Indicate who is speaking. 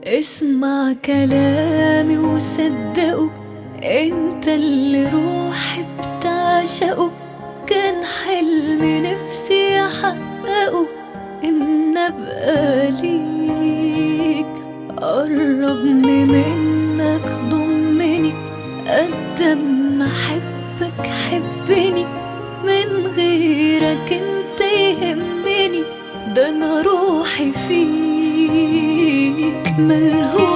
Speaker 1: اسمع كلامي وصدقه، انت اللي روحي بتعشقه. كان حلم نفسي احققه، ان ابقى ليك. قربني منك ضمني، قد ما احبك حبني. من غيرك انت يهمني، ده انا روحي فيك ملهوف.